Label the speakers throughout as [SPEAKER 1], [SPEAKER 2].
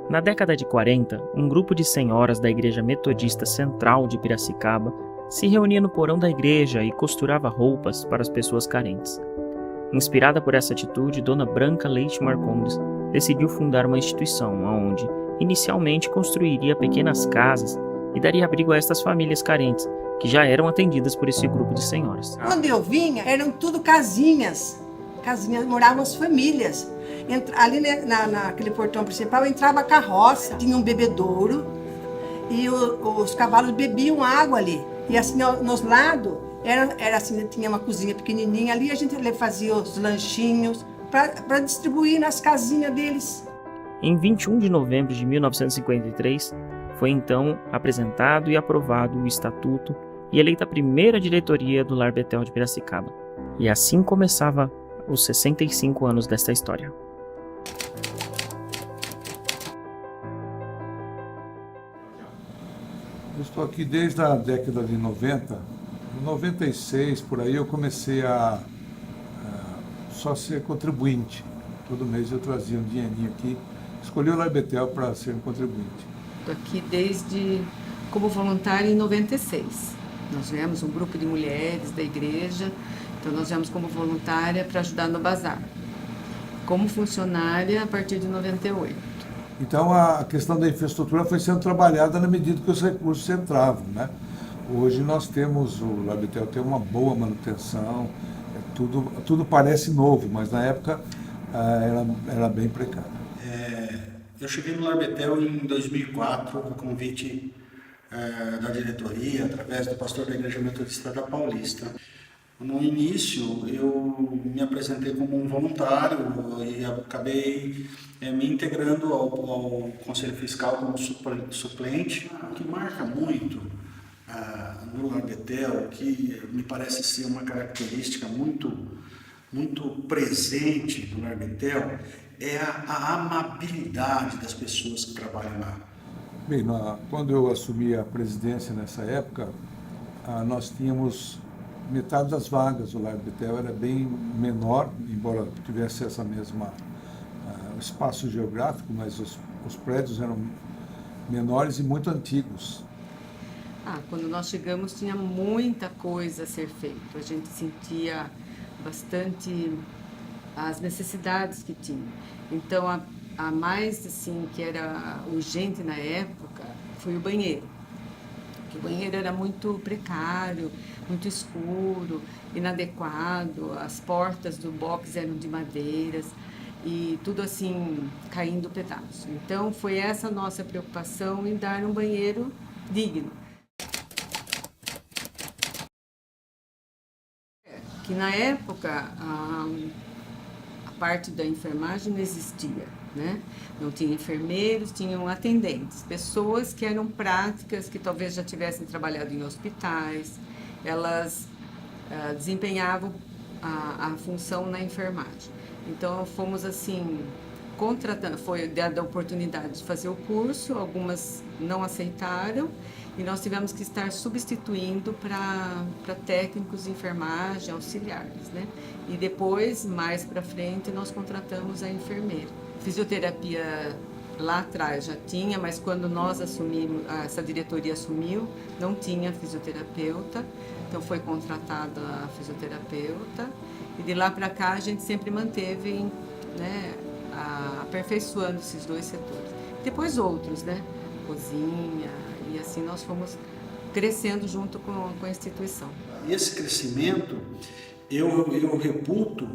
[SPEAKER 1] Na década de 40, um grupo de senhoras da Igreja Metodista Central de Piracicaba se reunia no porão da igreja e costurava roupas para as pessoas carentes. Inspirada por essa atitude, Dona Branca Leite Marcondes decidiu fundar uma instituição onde, inicialmente, construiria pequenas casas e daria abrigo a estas famílias carentes, que já eram atendidas por esse grupo de senhoras.
[SPEAKER 2] Quando eu vinha, eram tudo casinhas, moravam as famílias. Ali naquele portão principal entrava a carroça, tinha um bebedouro e os cavalos bebiam água ali. E assim, nos lados, era assim, tinha uma cozinha pequenininha, ali a gente fazia os lanchinhos para distribuir nas casinhas deles.
[SPEAKER 1] Em 21 de novembro de 1953, foi então apresentado e aprovado o Estatuto e eleita a primeira diretoria do Lar Betel de Piracicaba. E assim começava os 65 anos desta história.
[SPEAKER 3] Eu estou aqui desde a década de 90. Em 96, por aí, eu comecei a só ser contribuinte. Todo mês eu trazia um dinheirinho aqui. Escolhi o Lar Betel para ser um contribuinte.
[SPEAKER 4] Estou aqui como voluntária em 96. Nós viemos um grupo de mulheres da igreja, então nós viemos como voluntária para ajudar no bazar. Como funcionária a partir de 98.
[SPEAKER 3] Então a questão da infraestrutura foi sendo trabalhada na medida que os recursos entravam, né? Hoje nós temos, o Lar Betel tem uma boa manutenção, tudo parece novo, mas na época era bem precário.
[SPEAKER 5] Eu cheguei no Lar Betel em 2004, a convite da diretoria, através do pastor da Igreja Metodista da Paulista. No início, eu me apresentei como um voluntário e acabei me integrando ao Conselho Fiscal como suplente. O que marca muito no Lar Betel, que me parece ser uma característica muito presente do Lar Betel, é a amabilidade das pessoas que trabalham lá.
[SPEAKER 3] Bem, quando eu assumi a presidência nessa época, nós tínhamos metade das vagas. O Lar Betel era bem menor, embora tivesse essa mesma espaço geográfico, mas os prédios eram menores e muito antigos.
[SPEAKER 4] Quando nós chegamos tinha muita coisa a ser feita. A gente sentia bastante as necessidades que tinha. Então a mais assim que era urgente na época foi o banheiro. Porque o banheiro era muito precário, muito escuro, inadequado, as portas do box eram de madeiras e tudo assim caindo pedaços. Então foi essa nossa preocupação em dar um banheiro digno. Que na época a parte da enfermagem não existia, né? Não tinha enfermeiros, tinham atendentes, pessoas que eram práticas, que talvez já tivessem trabalhado em hospitais, elas desempenhavam a função na enfermagem. Então fomos assim, contratando, foi dada a oportunidade de fazer o curso, algumas não aceitaram, e nós tivemos que estar substituindo para técnicos de enfermagem, auxiliares, né? E depois, mais para frente, nós contratamos a enfermeira. Fisioterapia lá atrás já tinha, mas quando nós assumimos, essa diretoria assumiu, não tinha fisioterapeuta, então foi contratada a fisioterapeuta, e de lá para cá a gente sempre manteve, né, aperfeiçoando esses dois setores. Depois outros, né? Cozinha, e assim nós fomos crescendo junto com a instituição.
[SPEAKER 5] E esse crescimento, eu reputo,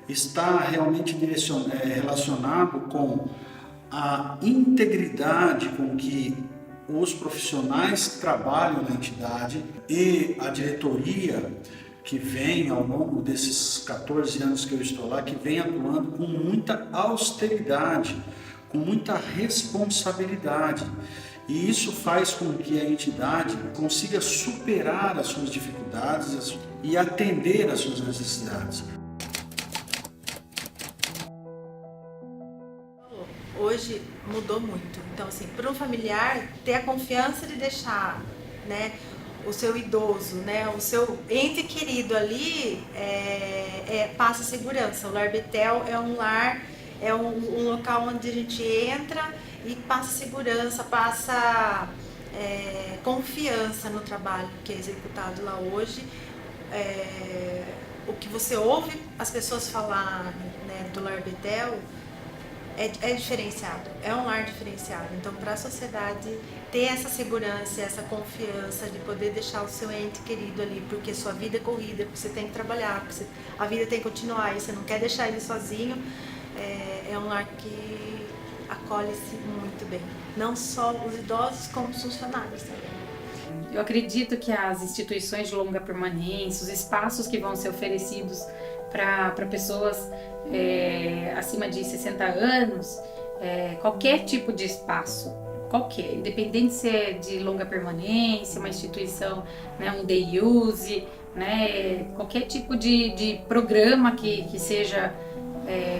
[SPEAKER 5] está realmente relacionado com a integridade com que os profissionais que trabalham na entidade e a diretoria que vem ao longo desses 14 anos que eu estou lá, que vem atuando com muita austeridade, com muita responsabilidade. E isso faz com que a entidade consiga superar as suas dificuldades e atender às suas necessidades.
[SPEAKER 6] Hoje mudou muito. Então, assim, para um familiar ter a confiança de deixar, né, o seu idoso, né, o seu ente querido ali, passa segurança. O Lar Betel é um lar, é um local onde a gente entra e passa segurança, passa confiança no trabalho que é executado lá hoje. O que você ouve as pessoas falar, né, do Lar Betel é diferenciado, é um lar diferenciado. Então, para a sociedade ter essa segurança, essa confiança de poder deixar o seu ente querido ali, porque sua vida é corrida, porque você tem que trabalhar, porque a vida tem que continuar e você não quer deixar ele sozinho, é um lar que acolhe-se muito bem. Não só os idosos, como os funcionários também.
[SPEAKER 7] Eu acredito que as instituições de longa permanência, os espaços que vão ser oferecidos para pessoas acima de 60 anos, qualquer tipo de espaço, independente se é de longa permanência, uma instituição, né, um day use, né, qualquer tipo de programa que seja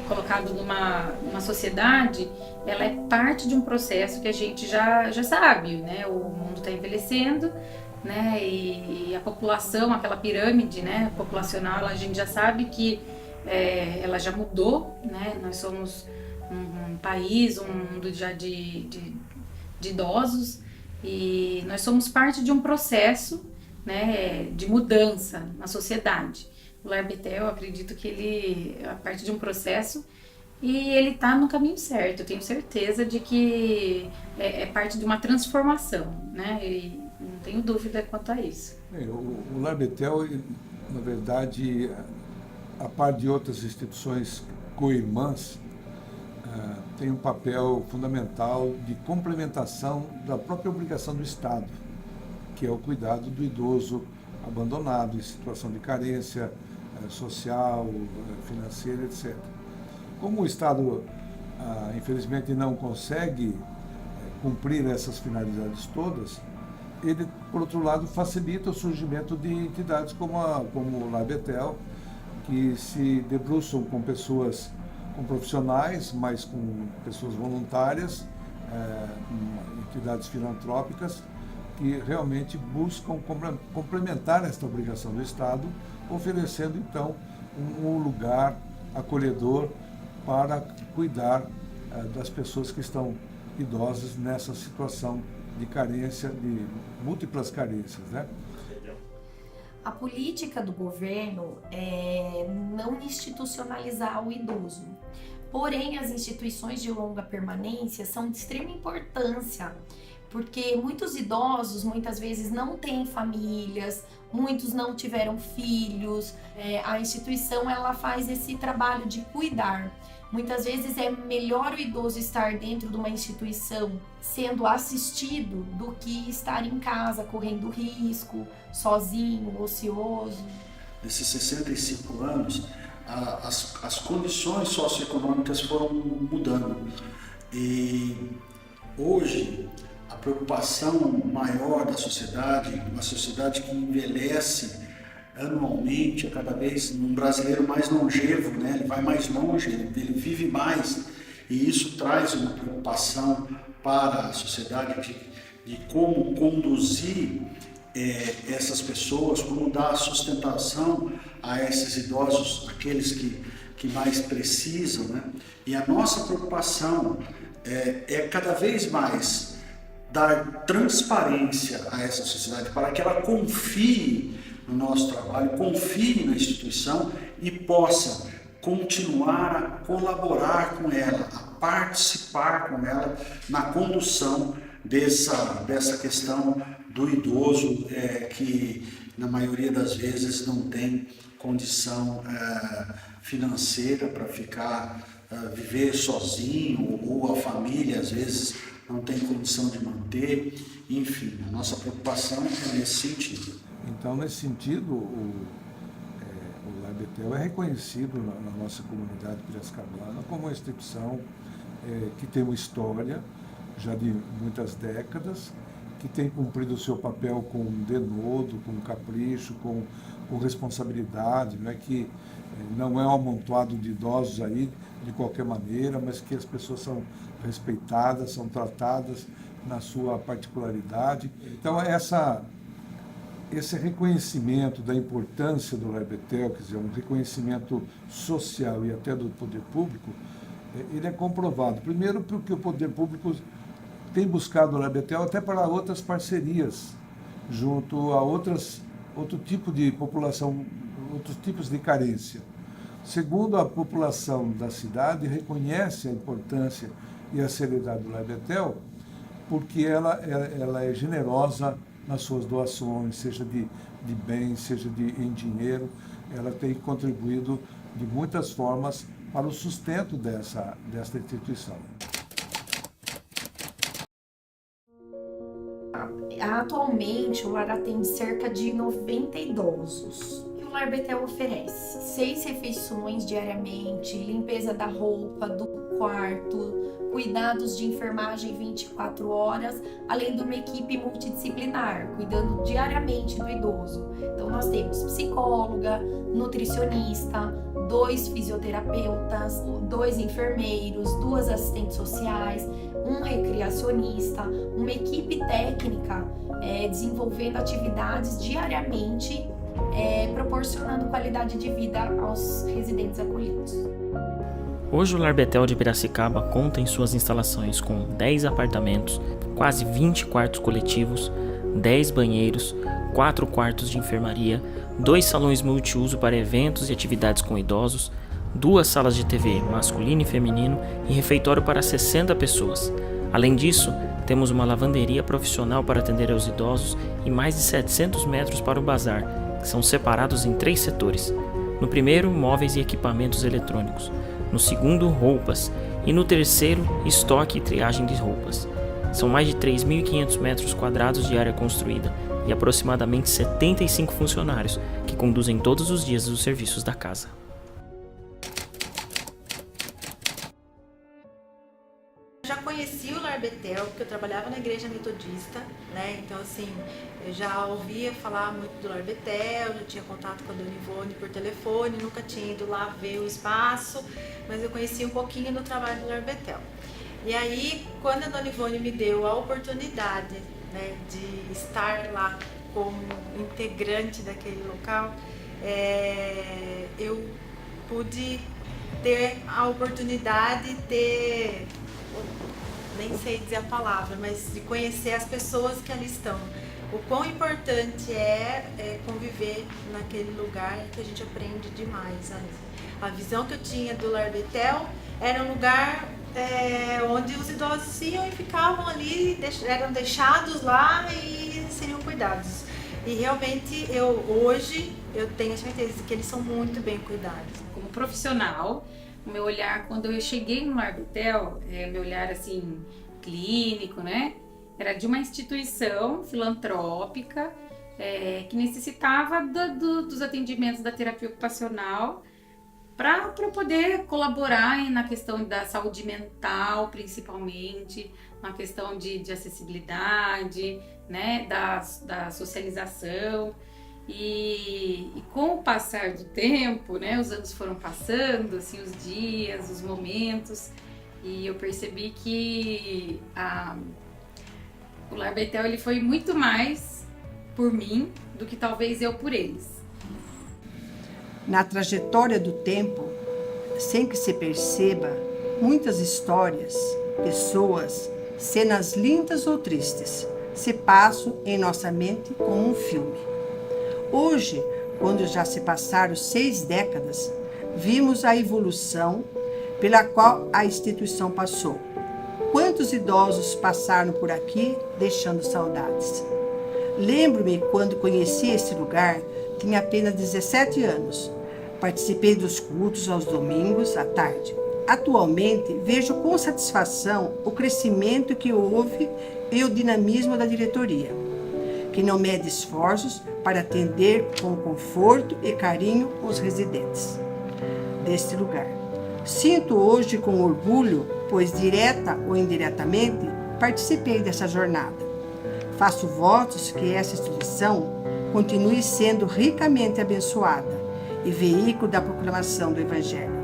[SPEAKER 7] colocado numa sociedade, ela é parte de um processo que a gente já sabe, né? O mundo está envelhecendo, né? E a população, aquela pirâmide, né, populacional, a gente já sabe que ela já mudou, né? Nós somos um país, um mundo já de idosos, e nós somos parte de um processo, né, de mudança na sociedade. O Lar Betel, eu acredito que ele é parte de um processo e ele está no caminho certo. Eu tenho certeza de que é parte de uma transformação, né? E não tenho dúvida quanto a isso.
[SPEAKER 3] O Lar Betel, na verdade, a par de outras instituições co-irmãs, tem um papel fundamental de complementação da própria obrigação do Estado, que é o cuidado do idoso abandonado, em situação de carência social, financeira, etc. Como o Estado, infelizmente, não consegue cumprir essas finalidades todas, ele, por outro lado, facilita o surgimento de entidades como o Lar Betel, que se debruçam com pessoas, com profissionais, mas com pessoas voluntárias, entidades filantrópicas, que realmente buscam complementar esta obrigação do Estado, oferecendo, então, um lugar acolhedor para cuidar das pessoas que estão idosas nessa situação de carência, de múltiplas carências, né?
[SPEAKER 8] A política do governo é não institucionalizar o idoso. Porém, as instituições de longa permanência são de extrema importância, porque muitos idosos, muitas vezes, não têm famílias, muitos não tiveram filhos. A instituição, ela faz esse trabalho de cuidar. Muitas vezes é melhor o idoso estar dentro de uma instituição sendo assistido do que estar em casa correndo risco, sozinho, ocioso.
[SPEAKER 5] Nesses 65 anos, as condições socioeconômicas foram mudando. E hoje, a preocupação maior da sociedade, uma sociedade que envelhece anualmente, é cada vez um brasileiro mais longevo, né? Ele vai mais longe, ele vive mais, e isso traz uma preocupação para a sociedade de como conduzir essas pessoas, como dar sustentação a esses idosos, aqueles que mais precisam, né? E a nossa preocupação é cada vez mais dar transparência a essa sociedade para que ela confie no nosso trabalho, confie na instituição e possa continuar a colaborar com ela, a participar com ela na condução dessa questão do idoso que na maioria das vezes não tem condição financeira para viver sozinho, ou a família às vezes não tem condição de manter. Enfim, a nossa preocupação é nesse sentido.
[SPEAKER 3] Então, nesse sentido, o Lar Betel é reconhecido na nossa comunidade piracicabana como uma instituição que tem uma história já de muitas décadas, que tem cumprido o seu papel com denodo, com capricho, com responsabilidade, não é que não é um amontoado de idosos aí de qualquer maneira, mas que as pessoas são respeitadas, são tratadas na sua particularidade. Então, esse reconhecimento da importância do Lar Betel, quer dizer, um reconhecimento social e até do poder público, ele é comprovado. Primeiro, porque o poder público tem buscado o Lar Betel até para outras parcerias, junto a outro tipo de população, outros tipos de carência. Segundo, a população da cidade reconhece a importância e a seriedade do Lar Betel, porque ela é generosa nas suas doações, seja de bens, seja em dinheiro. Ela tem contribuído de muitas formas para o sustento desta instituição.
[SPEAKER 8] Atualmente, o lar atende cerca de 90 idosos. E o Lar Betel oferece 6 refeições diariamente, limpeza da roupa, do quarto, cuidados de enfermagem 24 horas, além de uma equipe multidisciplinar, cuidando diariamente do idoso. Então, nós temos psicóloga, nutricionista, 2 fisioterapeutas, 2 enfermeiros, 2 assistentes sociais, um recreacionista, uma equipe técnica desenvolvendo atividades diariamente, proporcionando qualidade de vida aos residentes acolhidos.
[SPEAKER 1] Hoje o Lar Betel de Piracicaba conta em suas instalações com 10 apartamentos, quase 20 quartos coletivos, 10 banheiros, 4 quartos de enfermaria, 2 salões multiuso para eventos e atividades com idosos, 2 salas de TV masculino e feminino e refeitório para 60 pessoas. Além disso, temos uma lavanderia profissional para atender aos idosos e mais de 700 metros para o bazar, que são separados em 3 setores. No primeiro, móveis e equipamentos eletrônicos. No segundo, roupas. E no terceiro, estoque e triagem de roupas. São mais de 3.500 metros quadrados de área construída e aproximadamente 75 funcionários que conduzem todos os dias os serviços da casa.
[SPEAKER 6] Já conheci o Lar Betel, porque eu trabalhava na igreja metodista, né? Então, assim, eu já ouvia falar muito do Lar Betel, já tinha contato com a Dona Ivone por telefone, nunca tinha ido lá ver o espaço, mas eu conheci um pouquinho do trabalho do Lar Betel. E aí, quando a Dona Ivone me deu a oportunidade, né, de estar lá como integrante daquele local, eu pude ter a oportunidade de nem sei dizer a palavra, mas de conhecer as pessoas que ali estão. O quão importante é conviver naquele lugar que a gente aprende demais ali. A visão que eu tinha do Lar Betel era um lugar onde os idosos iam e ficavam ali, eram deixados lá e seriam cuidados. E realmente hoje eu tenho a certeza que eles são muito bem cuidados.
[SPEAKER 7] Como profissional, o meu olhar, quando eu cheguei no Lar Betel, meu olhar assim, clínico, né? Era de uma instituição filantrópica que necessitava dos atendimentos da terapia ocupacional para poder colaborar na questão da saúde mental, principalmente, na questão de acessibilidade, né? Da socialização. E com o passar do tempo, né, os anos foram passando, assim, os dias, os momentos, e eu percebi que o Lar Betel ele foi muito mais por mim do que talvez eu por eles.
[SPEAKER 2] Na trajetória do tempo, sem que se perceba, muitas histórias, pessoas, cenas lindas ou tristes se passam em nossa mente como um filme. Hoje, quando já se passaram 6 décadas, vimos a evolução pela qual a instituição passou. Quantos idosos passaram por aqui deixando saudades? Lembro-me quando conheci esse lugar, tinha apenas 17 anos. Participei dos cultos aos domingos à tarde. Atualmente, vejo com satisfação o crescimento que houve e o dinamismo da diretoria, que não mede esforços para atender com conforto e carinho os residentes deste lugar. Sinto hoje com orgulho, pois direta ou indiretamente participei dessa jornada. Faço votos que essa instituição continue sendo ricamente abençoada e veículo da proclamação do Evangelho.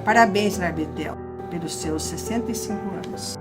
[SPEAKER 2] Parabéns, Lar Betel, pelos seus 65 anos.